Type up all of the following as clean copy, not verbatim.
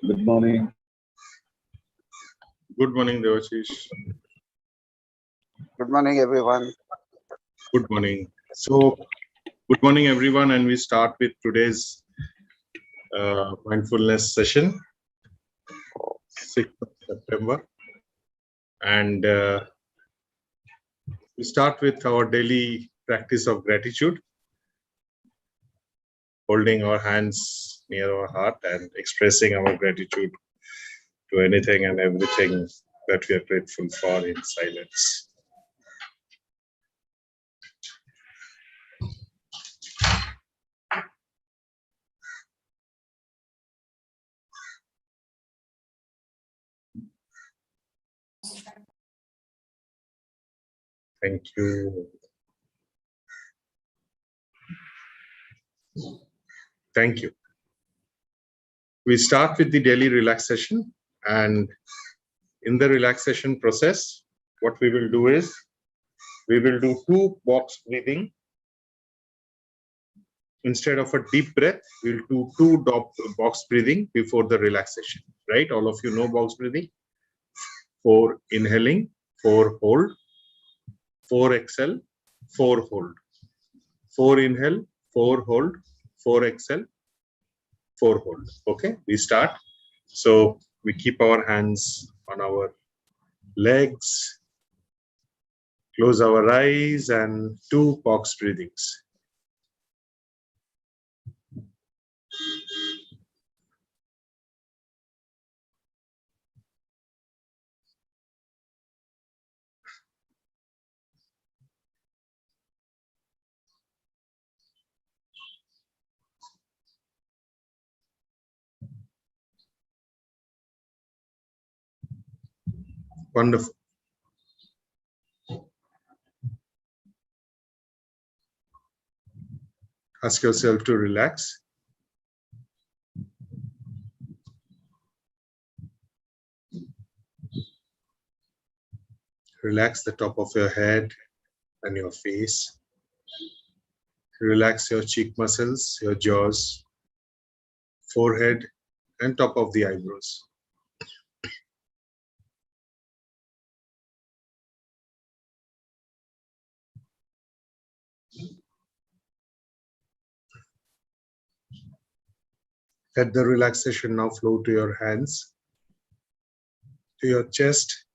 Good morning. Good morning, Devashish. Good morning, everyone. Good morning. So, good morning, everyone, and we start with today's mindfulness session, 6th of September. And we start with our daily practice of gratitude, holding our hands near our heart and expressing our gratitude to anything and everything that we are grateful for in silence. Thank you. Thank you. We start with the daily relaxation, and in the relaxation process, what we will do is we will do 2 box breathing. Instead of a deep breath, we'll do 2 box breathing before the relaxation, right? All of you know box breathing. 4 inhaling, 4 hold, 4 exhale, 4 hold. 4 inhale, 4 hold, 4 exhale, 4 hold. Okay, we start. So we keep our hands on our legs, close our eyes, and 2 box breathings. Wonderful. Ask yourself to relax. Relax the top of your head and your face. Relax your cheek muscles, your jaws, forehead, and top of the eyebrows. Let the relaxation now flow to your hands, to your chest,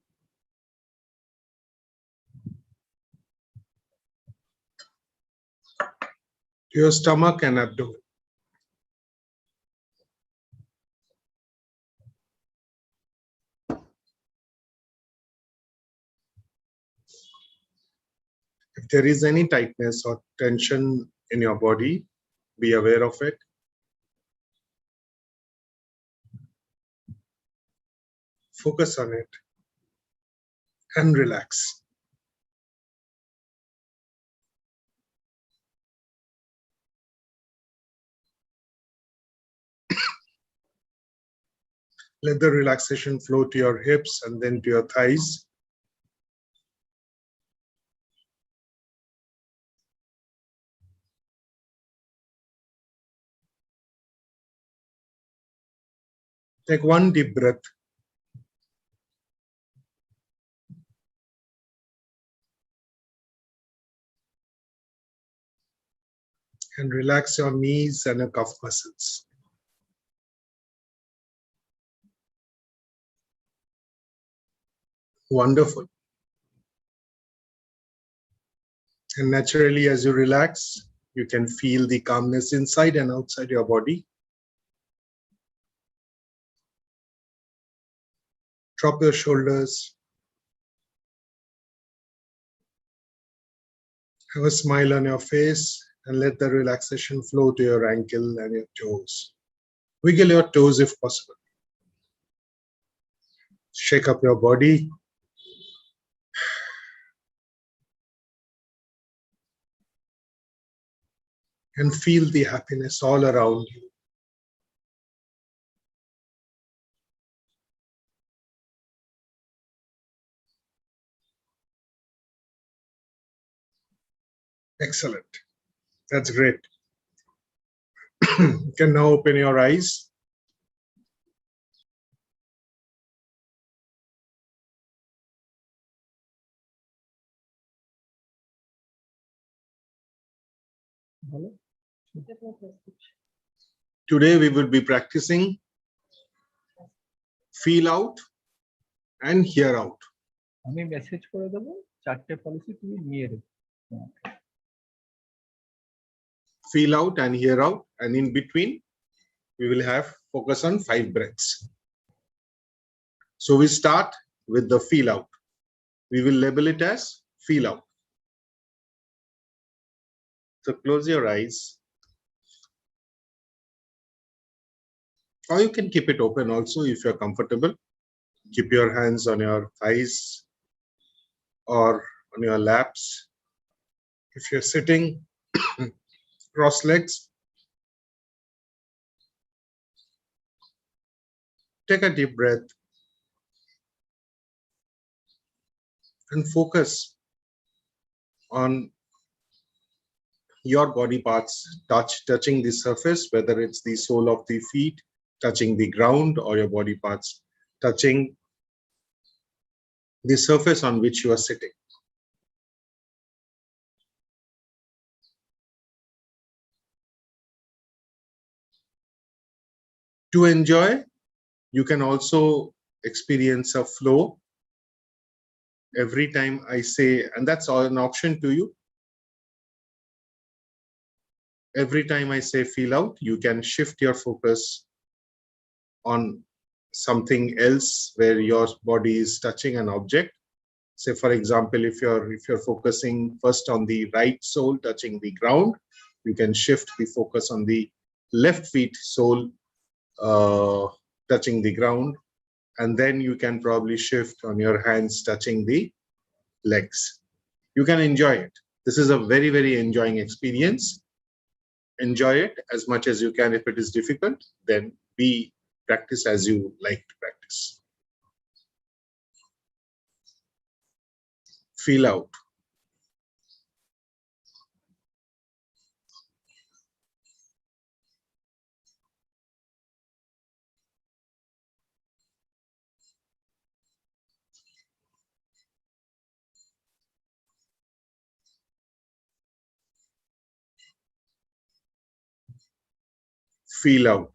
to your stomach and abdomen. If there is any tightness or tension in your body, be aware of it. Focus on it and relax. Let the relaxation flow to your hips and then to your thighs. Take 1 deep breath. And relax your knees and your calf muscles. Wonderful. And naturally, as you relax, you can feel the calmness inside and outside your body. Drop your shoulders. Have a smile on your face and let the relaxation flow to your ankle and your toes. Wiggle your toes if possible. Shake up your body. And feel the happiness all around you. Excellent. That's great. You can now open your eyes. Today we will be practicing feel out and hear out. Feel out and hear out, and in between we will have focus on 5 breaths. So we start with the feel out. We will label it as feel out. So close your eyes, or you can keep it open also if you're comfortable. Keep your hands on your thighs or on your laps. If you're sitting, cross legs. Take a deep breath and focus on your body parts touching the surface, whether it's the sole of the feet touching the ground or your body parts touching the surface on which you are sitting. To enjoy, you can also experience a flow every time I say, and that's an option to you. Every time I say feel out, you can shift your focus on something else where your body is touching an object. Say, for example, if you're focusing first on the right sole touching the ground, you can shift the focus on the left feet sole touching the ground, and then you can probably shift on your hands touching the legs. You can enjoy it. This is a very, very enjoying experience. Enjoy it as much as you can. If it is difficult, then practice as you like to practice. Feel out. Feel out.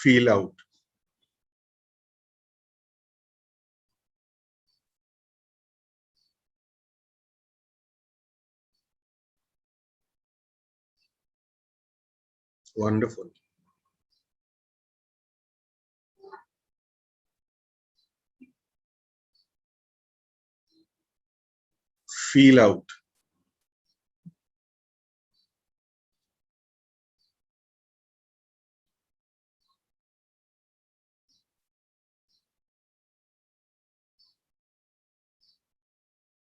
Feel out. Wonderful. Feel out.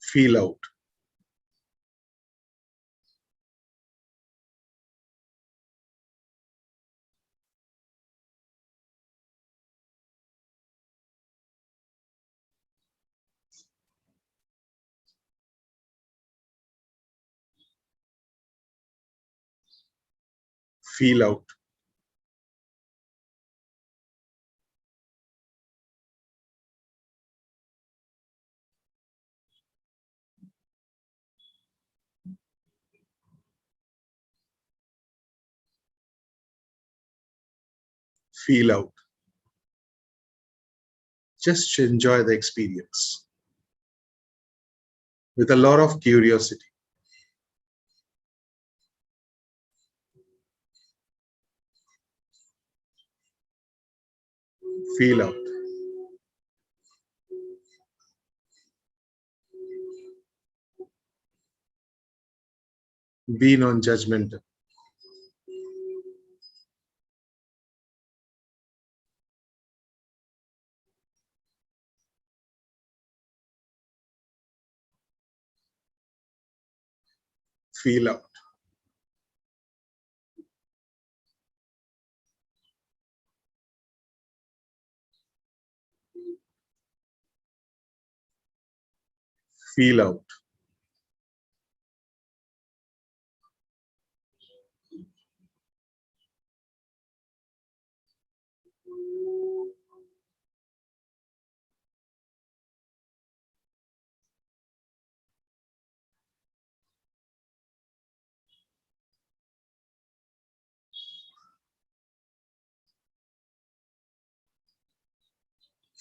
Feel out. Feel out. Feel out. Just enjoy the experience with a lot of curiosity. Feel out. Be non-judgmental. Feel out. Feel out.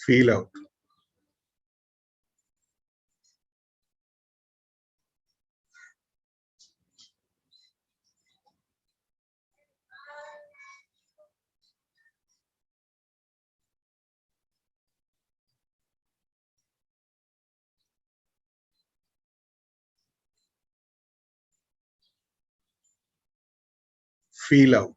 Feel out. Feel out.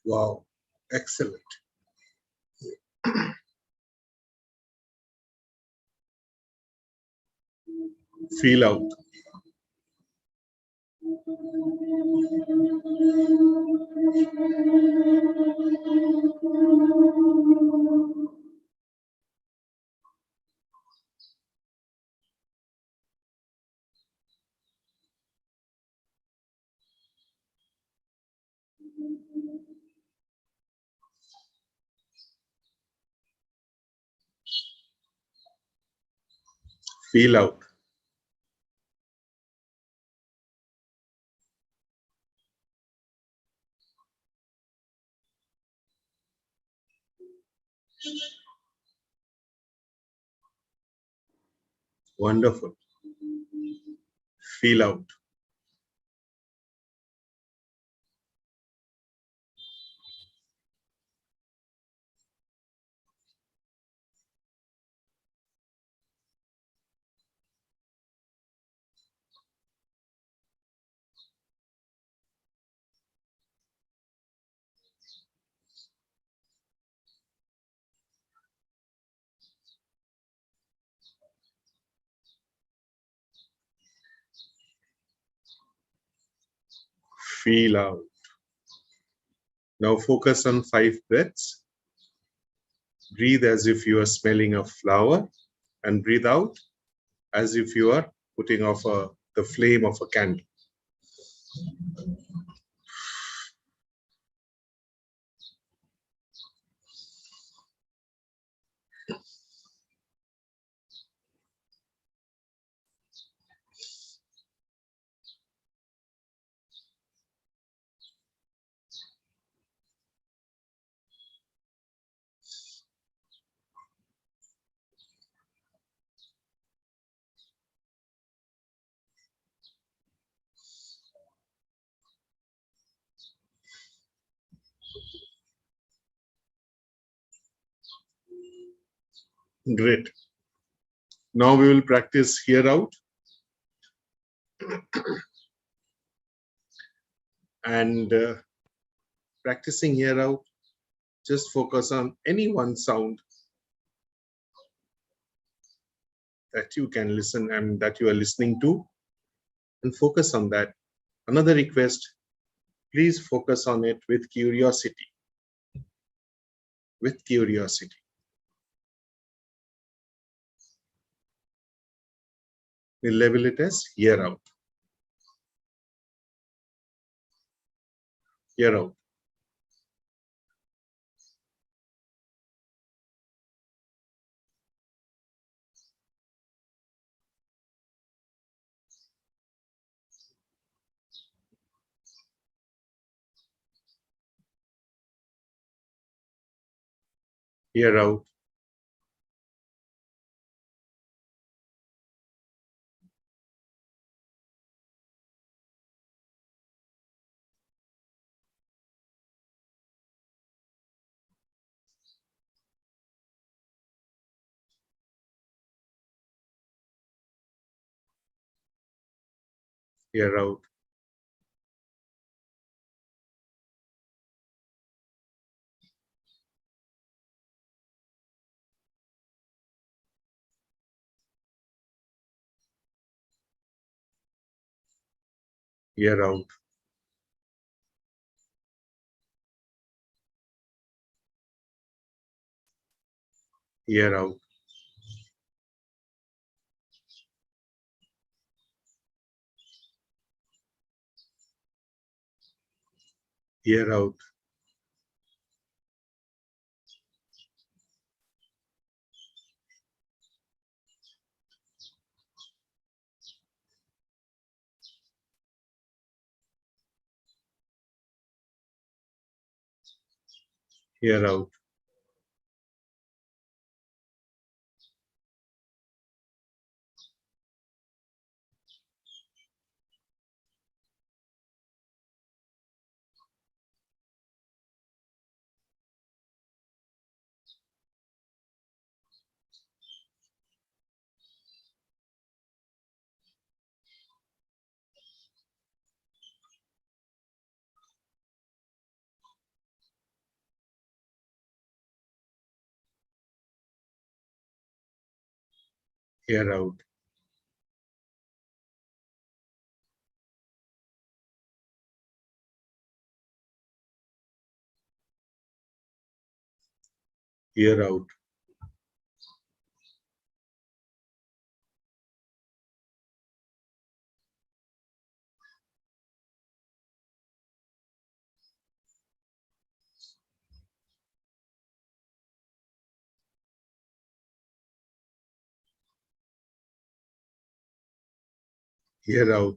Wow. Excellent. Feel out. Feel out. Wonderful. Feel out. Feel out. Now focus on 5 breaths. Breathe as if you are smelling a flower, and breathe out as if you are putting off the flame of a candle. Great. Now we will practice here out. And practicing here out, just focus on any one sound that you can listen and that you are listening to, and focus on that. Another request, please focus on it with curiosity. With curiosity. We'll label it as here out. Here out. Here out. Here out. Ear out. Ear out. Ear out. Ear out. Ear out. Ear out. Ear out.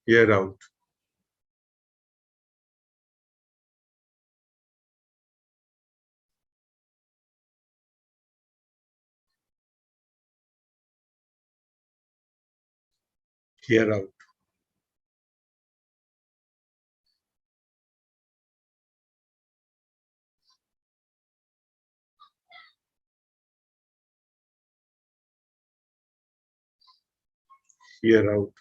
Ear out. Ear out. Ear out.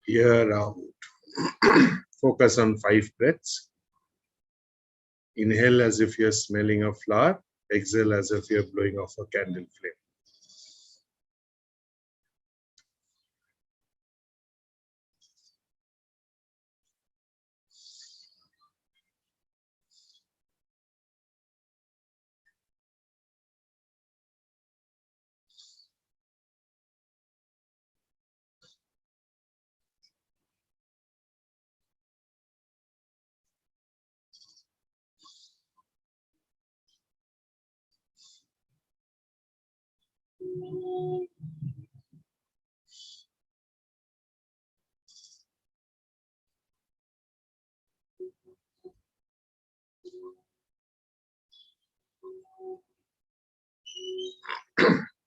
Ear out. Focus on 5 breaths. Inhale as if you're smelling a flower. Exhale as if you're blowing off a candle flame.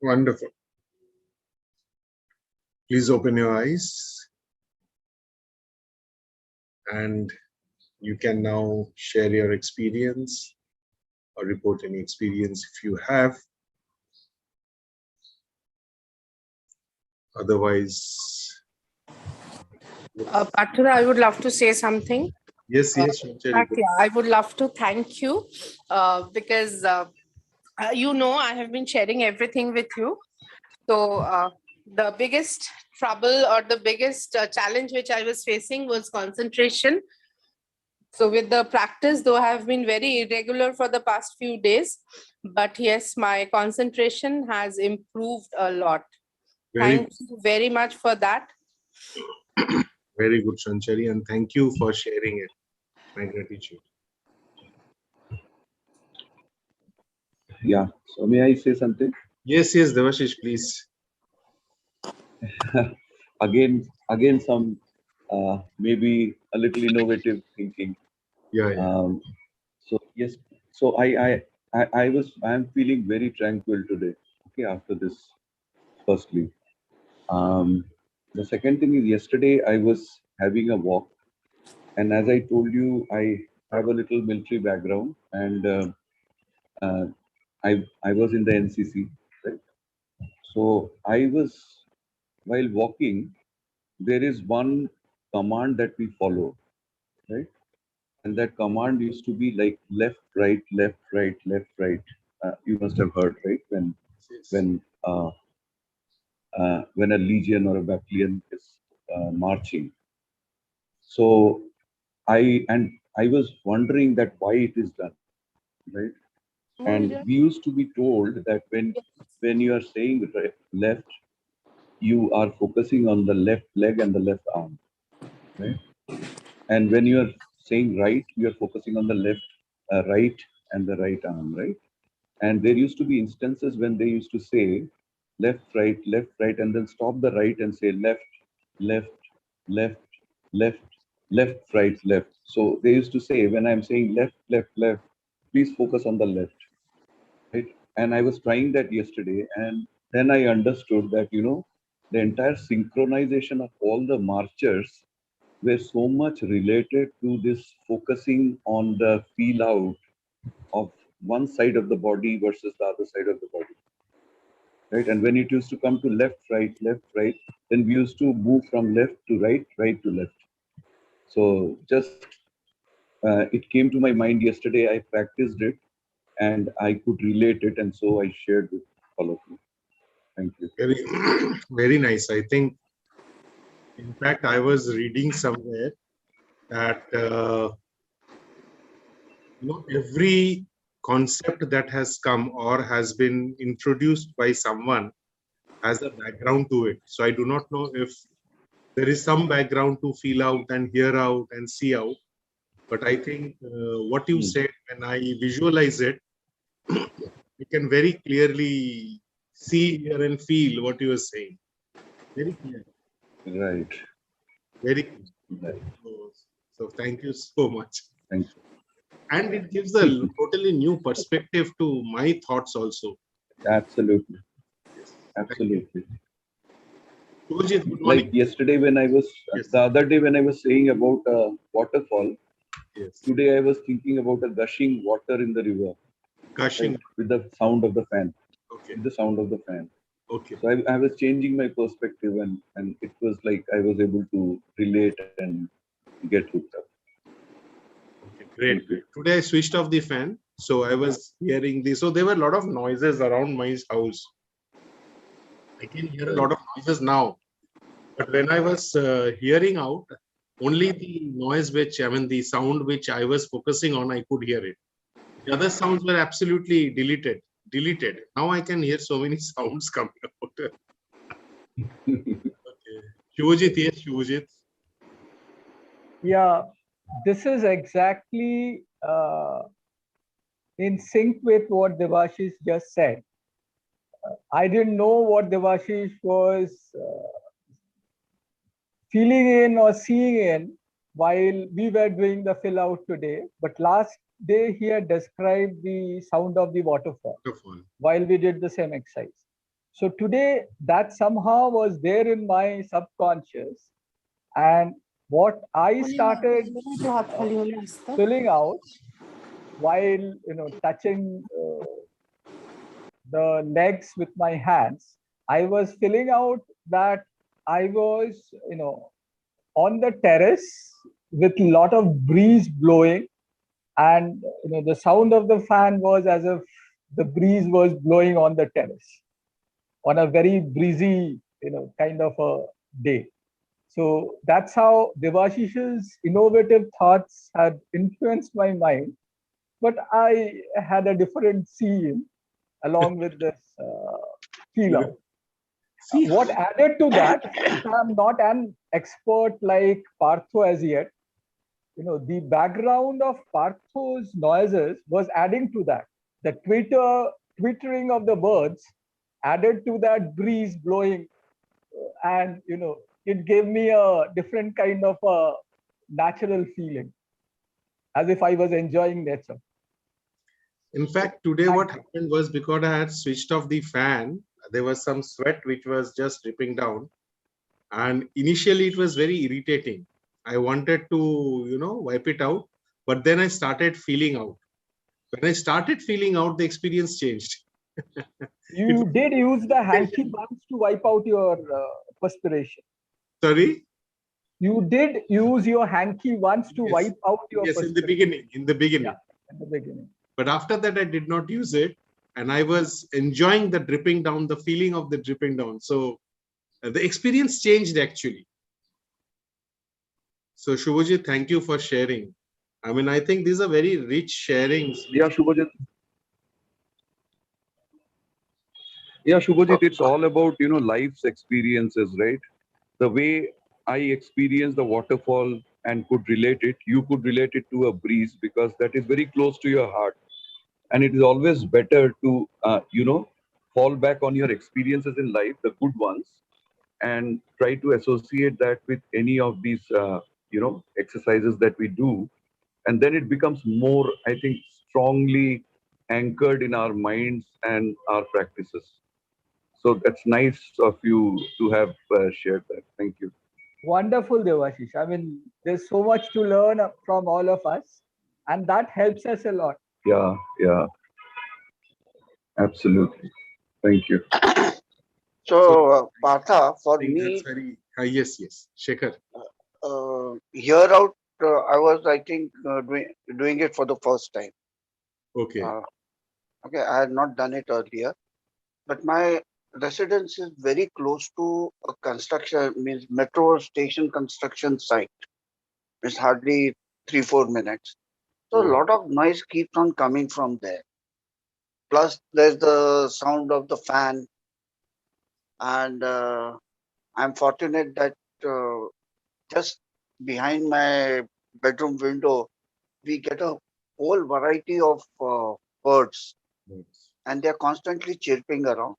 Wonderful. Please open your eyes and you can now share your experience or report any experience if you have. Otherwise, Partner, I would love to say something. yes, I would love to thank you because I have been sharing everything with you. So the biggest trouble or the biggest challenge which I was facing was concentration. So with the practice, though I have been very irregular for the past few days, but yes, my concentration has improved a lot. Thank you very much for that. Very good, Sanchari, and thank you for sharing it. My gratitude. Yeah, so may I say something? Yes, Devashish, please. Again, some maybe a little innovative thinking. Yeah. So yes, So I'm feeling very tranquil today. Okay, after this, firstly. Um, the second thing is yesterday I was having a walk, and as I told you, I have a little military background, and uh, I was in the NCC, right? So I was while walking, there is one command that we follow, right? And that command used to be like left, right, left, right, left, right. You must have heard, right? Yes. When uh, when a legion or a battalion is marching. So I was wondering that why it is done, right? And we used to be told that when you are saying left, you are focusing on the left leg and the left arm, right? And when you are saying right, you are focusing on the right and the right arm, right? And there used to be instances when they used to say left, right, and then stop the right and say left, left, left, left, left, right, left. So they used to say, when I'm saying left, left, left, please focus on the left, right? And I was trying that yesterday, and then I understood that, the entire synchronization of all the marchers were so much related to this focusing on the feel out of one side of the body versus the other side of the body, right? And when it used to come to left, right, then we used to move from left to right, right to left. So just it came to my mind yesterday. I practiced it and I could relate it, and so I shared with all of you. Thank you. Very, very nice. I think, in fact, I was reading somewhere that every concept that has come or has been introduced by someone has a background to it. So I do not know if there is some background to feel out and hear out and see out. But I think what you Hmm. said, when I visualize it, I can very clearly see, hear, and feel what you are saying. Very clear. Right. Very clear. Right. So thank you so much. Thank And it gives a you. totally new perspective to my thoughts also. Absolutely. Yes. Thank you. Absolutely. Shubhajit, good Like morning. yesterday when I was, Yes. the other day when I was saying about a waterfall, Yes. today I was thinking about a gushing water in the river, right? Gushing. With the sound of the fan, Okay. with the sound of the fan. Okay. So I was changing my perspective, and it was like I was able to relate and get hooked up. Okay. Thank Great. you. Great. Today I switched off the fan. So I was hearing this. So there were a lot of noises around my house. I can hear a Right. lot of noises now. But when I was hearing out, only the noise which, I mean, the sound which I was focusing on, I could hear it. The other sounds were absolutely deleted. Deleted. Now I can hear so many sounds coming out. Okay. Shubhajit, yes, Shubhajit. Yeah, this is exactly in sync with what Devashish just said. I didn't know what Devashish was feeling in or seeing in while we were doing the fill out today. But last day he had described the sound of the waterfall Wonderful. while we did the same exercise. So today that somehow was there in my subconscious, and what I started filling out while touching the legs with my hands, I was filling out that I was on the terrace with a lot of breeze blowing, and the sound of the fan was as if the breeze was blowing on the terrace on a very breezy kind of a day. So that's how Devashish's innovative thoughts had influenced my mind, but I had a different scene along with this feel out. See, What added to that, since I'm not an expert like Partho as yet, the background of Partho's noises was adding to that. The twittering of the birds added to that breeze blowing, and it gave me a different kind of a natural feeling, as if I was enjoying nature. In fact, today Thank what you. happened was because I had switched off the fan, there was some sweat which was just dripping down. And initially it was very irritating. I wanted to, wipe it out, but then I started feeling out. When I started feeling out, the experience changed. It You was did use the hanky once to wipe out your perspiration. sorry. You did use your hanky once to Yes, wipe out your yes, in the perspiration. beginning, in the Yeah, beginning. at the beginning. But after that, I did not use it, and I was enjoying the dripping down, the feeling of the dripping down. So the experience changed actually. So Shubhajit, thank you for sharing. I mean, I think these are very rich sharings. Yeah, Shubhajit. Yeah, Shubhajit, it's all about, life's experiences, right? The way I experienced the waterfall and could relate it, you could relate it to a breeze because that is very close to your heart. And it is always better to, fall back on your experiences in life, the good ones, and try to associate that with any of these, exercises that we do. And then it becomes more, I think, strongly anchored in our minds and our practices. So that's nice of you to have shared that. Thank you. Wonderful, Devashish. I mean, there's so much to learn from all of us, and that helps us a lot. Yeah, yeah, absolutely. Thank you. So So, Partha, I for think that's me, very yes, yes, Shekhar. here out, I was, I think, doing it for the first time. Okay, Uh, okay, I had not done it earlier, but my residence is very close to a construction, means metro station construction site. It's hardly 3-4 minutes. So a oh, lot of noise keeps on coming from there. Plus, there's the sound of the fan, and I'm fortunate that just behind my bedroom window, we get a whole variety of birds, nice. and they're constantly chirping around.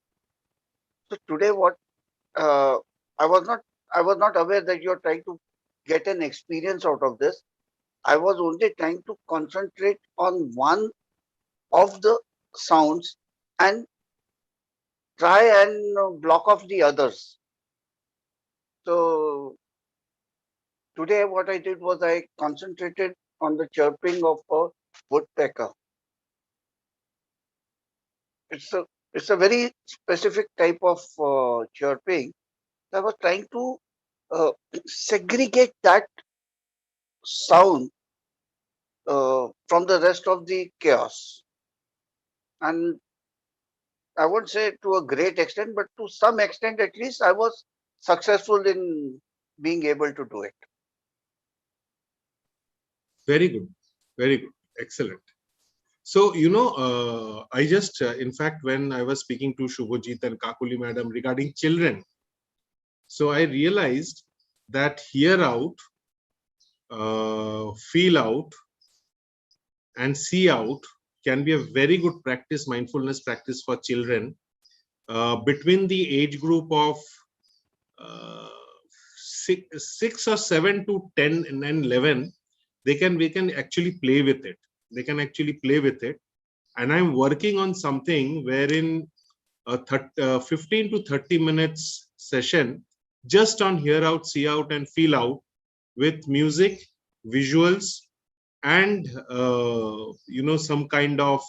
So today, what uh, I was not, I was not aware that you're trying to get an experience out of this. I was only trying to concentrate on one of the sounds and try and block off the others. So today, what I did was I concentrated on the chirping of a woodpecker. It's a it's a very specific type of chirping. I was trying to uh, segregate that sound from the rest of the chaos, and I won't say to a great extent, but to some extent at least, I was successful in being able to do it. Very good, very good, excellent. So I just, in fact, when I was speaking to Shubhajit and Kakuli madam regarding children, so I realized that hear out, feel out, and see out can be a very good practice, mindfulness practice for children between the age group of uh, 6 or 7 to 10 and then 11. We can actually play with it. They can actually play with it. And I'm working on something wherein a 15 to 30 minutes session just on hear out, see out, and feel out with music, visuals, and some kind of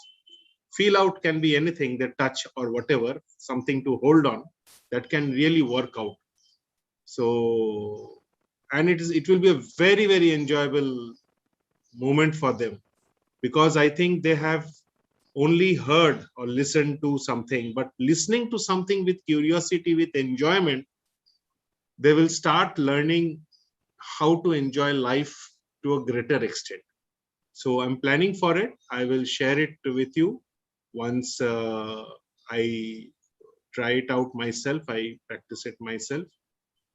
feel out can be anything, the touch or whatever, something to hold on that can really work out. So, and it will be a very, very enjoyable moment for them, because I think they have only heard or listened to something, but listening to something with curiosity, with enjoyment, they will start learning how to enjoy life to a greater extent. So I'm planning for it. I will share it with you once I try it out myself, I practice it myself.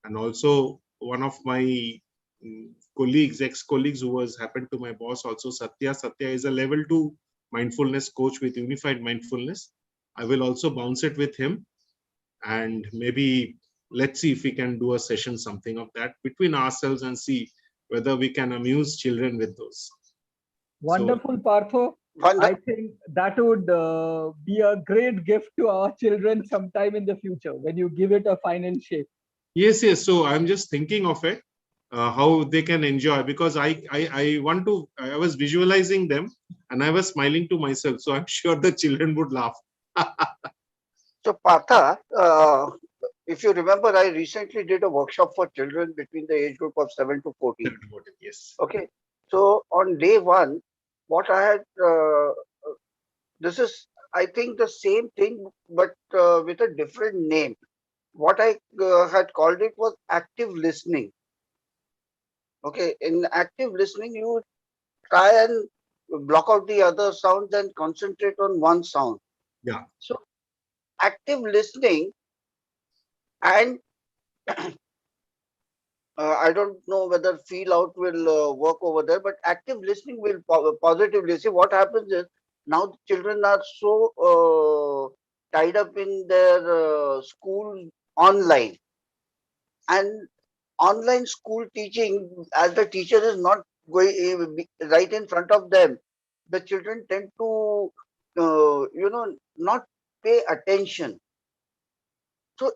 And also one of my colleagues, ex-colleagues, who was happened to my boss also, Satya is a level 2 mindfulness coach with unified mindfulness. I will also bounce it with him, and maybe let's see if we can do a session, something of that between ourselves, and see whether we can amuse children with those. So Wonderful, Partho. I think that would be a great gift to our children sometime in the future when you give it a final shape. Yes, yes. So I'm just thinking of it, how they can enjoy, because I was visualizing them and I was smiling to myself. So I'm sure the children would laugh. So, Partha, if you remember, I recently did a workshop for children between the age group of 7 to 14. Yes. Okay. So, on day one, what I had, this is, I think, the same thing, but with a different name. What I had called it was active listening. Okay. In active listening, you try and block out the other sounds and concentrate on one sound. Yeah. So, active listening and I don't know whether feel out will work over there, but active listening will positively. See, what happens is now the children are so tied up in their school online, and online school teaching, as the teacher is not going right in front of them, the children tend to not pay attention. So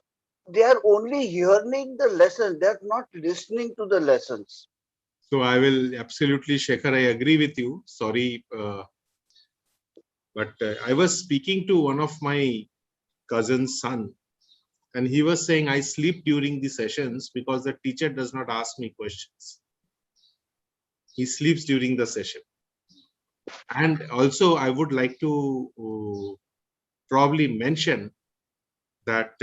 they are only hearing the lessons, they are not listening to the lessons. So I will absolutely, Shekhar, I agree with you. Sorry, but I was speaking to one of my cousin's son, and he was saying, I sleep during the sessions because the teacher does not ask me questions. He sleeps during the session. And also, I would like to probably mention that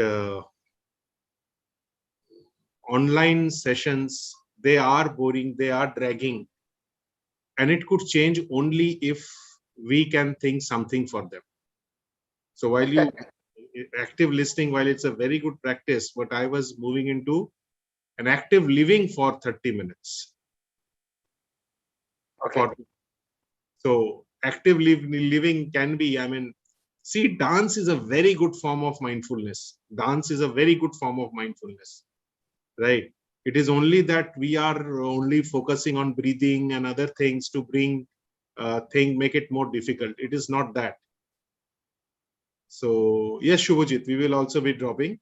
online sessions, they are boring, they are dragging, and it could change only if we can think something for them. So while you active listening, while it's a very good practice, but I was moving into an active living for 30 minutes. Okay. So active living can be, I mean, see, dance is a very good form of mindfulness. Dance is a very good form of mindfulness, right? It is only that we are only focusing on breathing and other things to bring make it more difficult. It is not that. So yes, Shubhajit, we will also be dropping,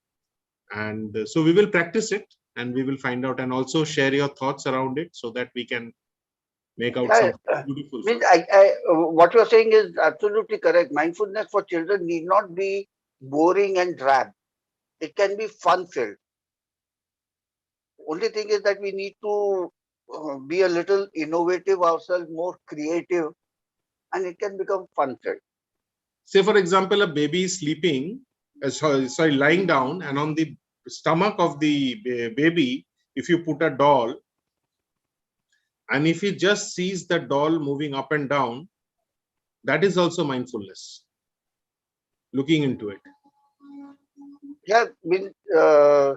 and so we will practice it and we will find out, and also share your thoughts around it so that we can make out Yeah, something beautiful. means what you're saying is absolutely correct. Mindfulness for children need not be boring and drab. It can be fun filled. Only thing is that we need to be a little innovative ourselves, more creative, and it can become fun filled. Say, for example, a baby is sleeping, sorry, lying down, and on the stomach of the baby, if you put a doll, and if he just sees the doll moving up and down, that is also mindfulness, looking into it. Yeah, mean